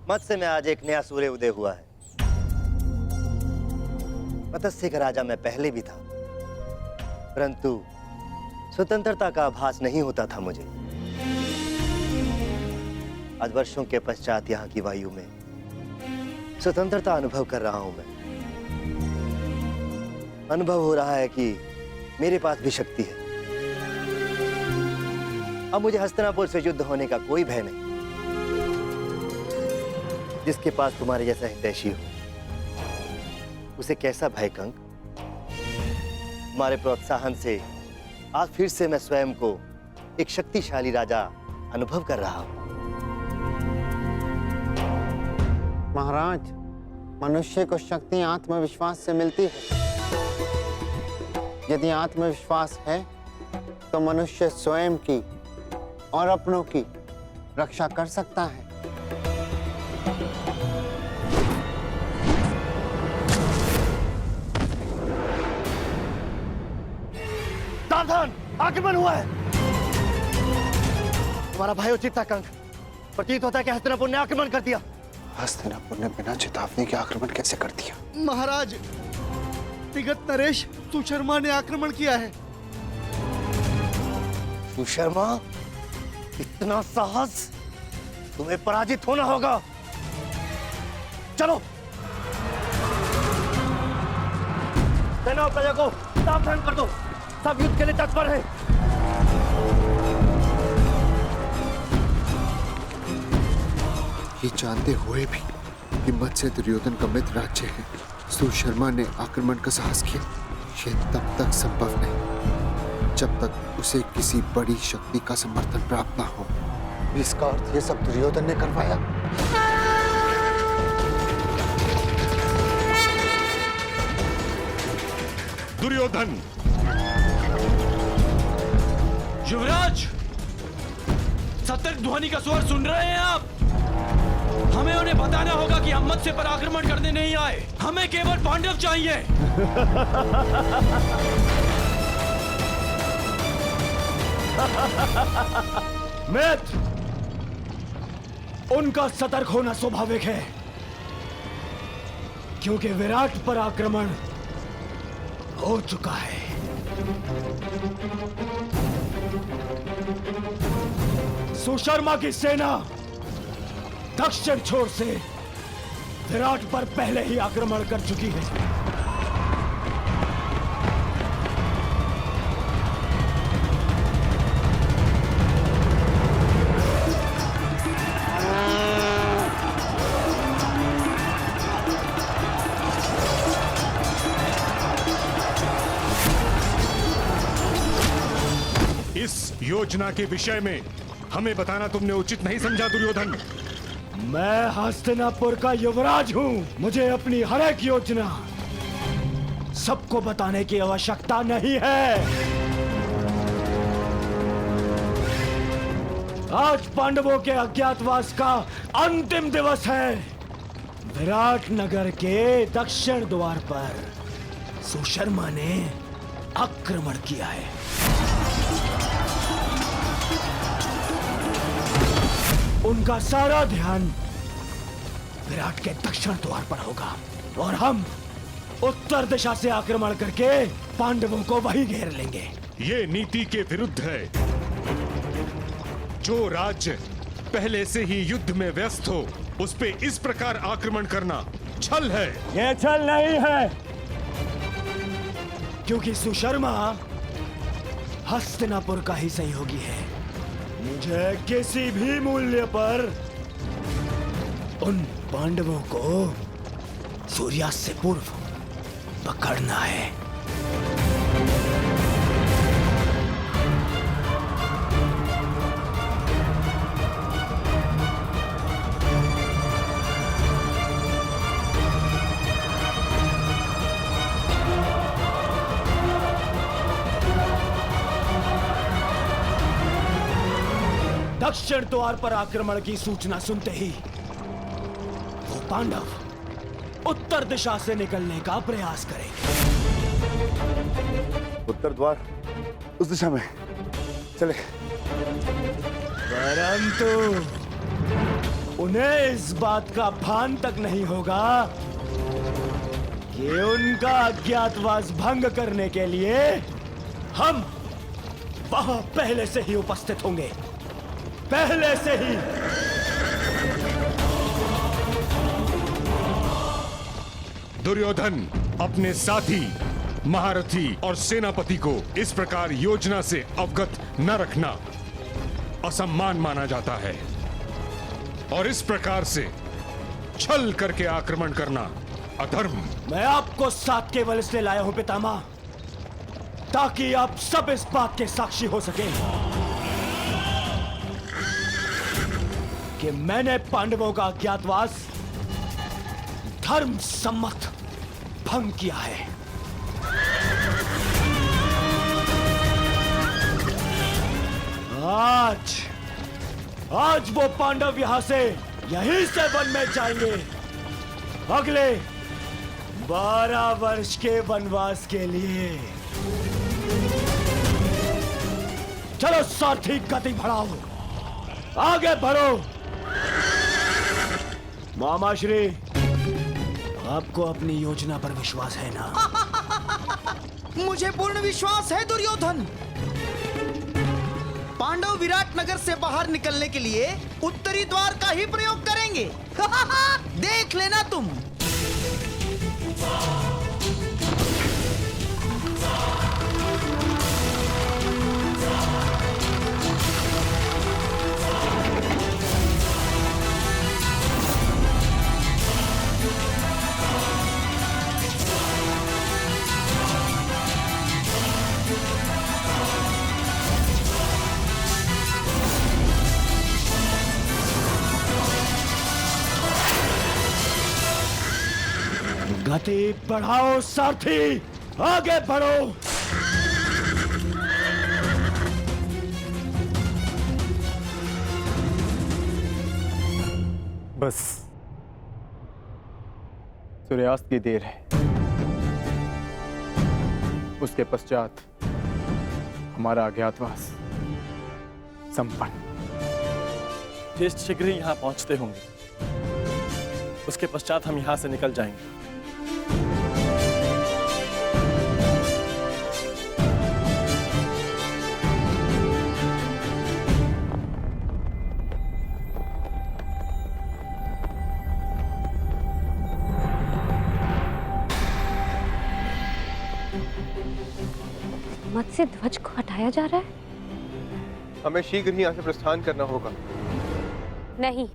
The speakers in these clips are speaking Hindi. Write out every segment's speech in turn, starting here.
मत्स्य में आज एक नया सूर्य उदय हुआ है। मत्स्य का राजा मैं पहले भी था, परंतु स्वतंत्रता का आभास नहीं होता था मुझे। आज वर्षों के पश्चात यहाँ की वायु में स्वतंत्रता अनुभव कर रहा हूं मैं। अनुभव हो रहा है कि मेरे पास भी शक्ति है। अब मुझे हस्तिनापुर से युद्ध होने का कोई भय नहीं। जिसके पास तुम्हारे जैसा हितैषी हो, उसे कैसा भय कंक? तुम्हारे प्रोत्साहन से आज फिर से मैं स्वयं को एक शक्तिशाली राजा अनुभव कर रहा हूं। महाराज, मनुष्य को शक्ति आत्मविश्वास से मिलती है। यदि आत्मविश्वास है तो मनुष्य स्वयं की और अपनों की रक्षा कर सकता है। सावधान, आक्रमण हुआ है। तुम्हारा भय उचित था कंक। प्रतीत होता है कि हस्तिनापुर ने आक्रमण कर दिया। हस्तिनापुर ने बिना चेतावनी के आक्रमण कैसे कर दिया? महाराज, तिगत नरेश सुशर्मा ने आक्रमण किया है। सुशर्मा, इतना साहस? तुम्हें पराजित होना होगा। चलो, सेना और प्रजा को सावधान कर दो। सब युद्ध के लिए तत्पर है। ये जानते हुए भी कि मत्स्य दुर्योधन का मित्र राज्य है, सुशर्मा ने आक्रमण का साहस किया। ये तब तक संभव नहीं जब तक उसे किसी बड़ी शक्ति का समर्थन प्राप्त न हो। इसका अर्थ ये सब दुर्योधन ने करवाया। दुर्योधन! युवराज, सतर्क ध्वनि का स्वर सुन रहे हैं आप? हमें उन्हें बताना होगा कि हम मत्स्य पर आक्रमण करने नहीं आए। हमें केवल पांडव चाहिए। मित्र, उनका सतर्क होना स्वाभाविक है, क्योंकि विराट पर आक्रमण हो चुका है। सुशर्मा की सेना दक्षिण छोर से विराट पर पहले ही आक्रमण कर चुकी है। इस योजना के विषय में हमें बताना तुमने उचित नहीं समझा दुर्योधन। मैं हस्तिनापुर का युवराज हूं। मुझे अपनी हर एक योजना सबको बताने की आवश्यकता नहीं है। आज पांडवों के अज्ञातवास का अंतिम दिवस है। विराट नगर के दक्षिण द्वार पर सुशर्मा ने आक्रमण किया है। उनका सारा ध्यान विराट के दक्षिण द्वार पर होगा और हम उत्तर दिशा से आक्रमण करके पांडवों को वहीं घेर लेंगे। ये नीति के विरुद्ध है। जो राज्य पहले से ही युद्ध में व्यस्त हो, उस पे इस प्रकार आक्रमण करना छल है। ये छल नहीं है, क्योंकि सुशर्मा हस्तिनापुर का ही सहयोगी है। मुझे किसी भी मूल्य पर उन पांडवों को सूर्यास्त से पूर्व पकड़ना है। दक्षिण द्वार पर आक्रमण की सूचना सुनते ही वो पांडव उत्तर दिशा से निकलने का प्रयास करेंगे। उत्तर द्वार उस दिशा में चले। परंतु उन्हें इस बात का भान तक नहीं होगा कि उनका अज्ञातवास भंग करने के लिए हम वहां पहले से ही उपस्थित होंगे, पहले से ही। दुर्योधन अपने साथी, महारथी और सेनापति को इस प्रकार योजना से अवगत न रखना असम्मान माना जाता है और इस प्रकार से छल करके आक्रमण करना अधर्म। मैं आपको साथ केवल इसलिए लाया हूं पितामह, ताकि आप सब इस बात के साक्षी हो सकें कि मैंने पांडवों का अज्ञातवास धर्म सम्मत भंग किया है। आज वो पांडव यहां से यहीं से वन में जाएंगे, अगले 12 वर्ष के वनवास के लिए। चलो सारथी, गति बढ़ाओ, आगे बढ़ो। मामाश्री, आपको अपनी योजना पर विश्वास है ना? मुझे पूर्ण विश्वास है दुर्योधन। पांडव विराट नगर से बाहर निकलने के लिए उत्तरी द्वार का ही प्रयोग करेंगे। देख लेना तुम। गति बढ़ाओ सारथी, आगे बढ़ो। बस सूर्यास्त की देर है, उसके पश्चात हमारा अज्ञातवास संपन्न। ज्येष्ठ शीघ्र ही यहाँ पहुंचते होंगे, उसके पश्चात हम यहाँ से निकल जाएंगे। मत्स्य ध्वज को हटाया जा रहा है। हमें शीघ्र ही यहाँ से प्रस्थान करना होगा। नहीं,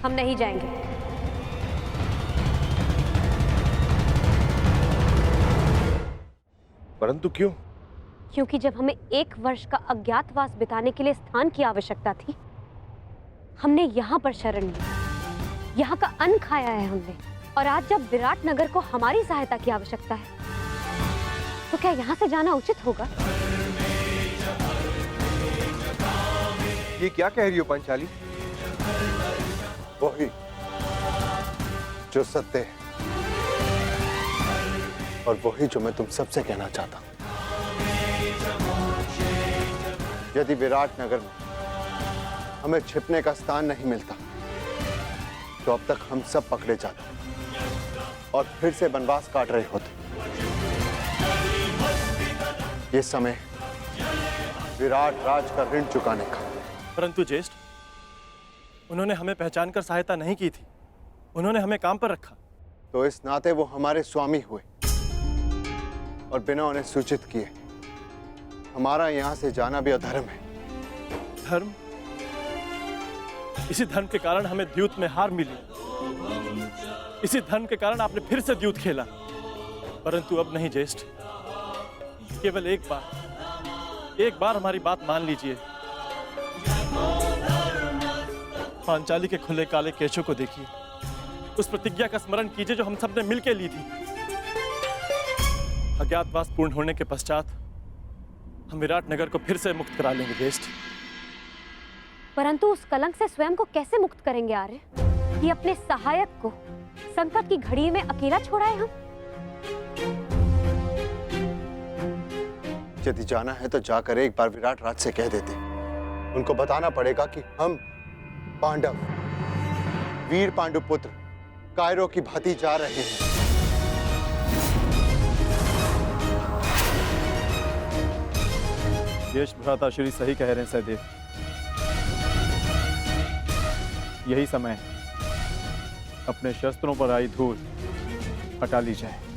हम नहीं जाएंगे। परंतु क्यों? क्योंकि जब हमें 1 वर्ष का अज्ञातवास बिताने के लिए स्थान की आवश्यकता थी, हमने यहाँ पर शरण ली, यहाँ का अन्न खाया है हमने। और आज जब विराट नगर को हमारी सहायता की आवश्यकता है, तो क्या यहाँ से जाना उचित होगा? ये क्या कह रही हो पांचाली? वही जो सत्य है और वही जो मैं तुम सबसे कहना चाहता हूं। यदि विराट नगर में हमें छिपने का स्थान नहीं मिलता, तो अब तक हम सब पकड़े जाते और फिर से वनवास काट रहे होते। ये समय विराट राज का ऋण चुकाने का। परंतु ज्येष्ठ, उन्होंने हमें पहचानकर सहायता नहीं की थी, उन्होंने हमें काम पर रखा। तो इस नाते वो हमारे स्वामी हुए और बिना उन्हें सूचित किए हमारा यहां से जाना भी अधर्म है। धर्म? इसी धर्म के कारण हमें द्यूत में हार मिली, इसी धर्म के कारण आपने फिर से द्यूत खेला। परंतु अब नहीं ज्येष्ठ, केवल एक बार हमारी बात मान लीजिए। पांचाली के खुले काले केशों को देखिए, उस प्रतिज्ञा का स्मरण कीजिए जो हम सबने मिलकर ली थी। अज्ञातवास पूर्ण होने के पश्चात हम विराट नगर को फिर से मुक्त करा लेंगे ज्येष्ठ। परंतु उस कलंक से स्वयं को कैसे मुक्त करेंगे आर्य, कि अपने सहायक को संकट की घड़ी में अकेला छोड़ाए हम? यदि जाना है तो जाकर एक बार विराट राज से कह देते। उनको बताना पड़ेगा कि हम पांडव, वीर पांडुपुत्र कायरो की भांति जा रहे हैं। यश भ्राता श्री सही कह रहे हैं सहदेव। यही समय है, अपने शस्त्रों पर आई धूल हटा ली जाए।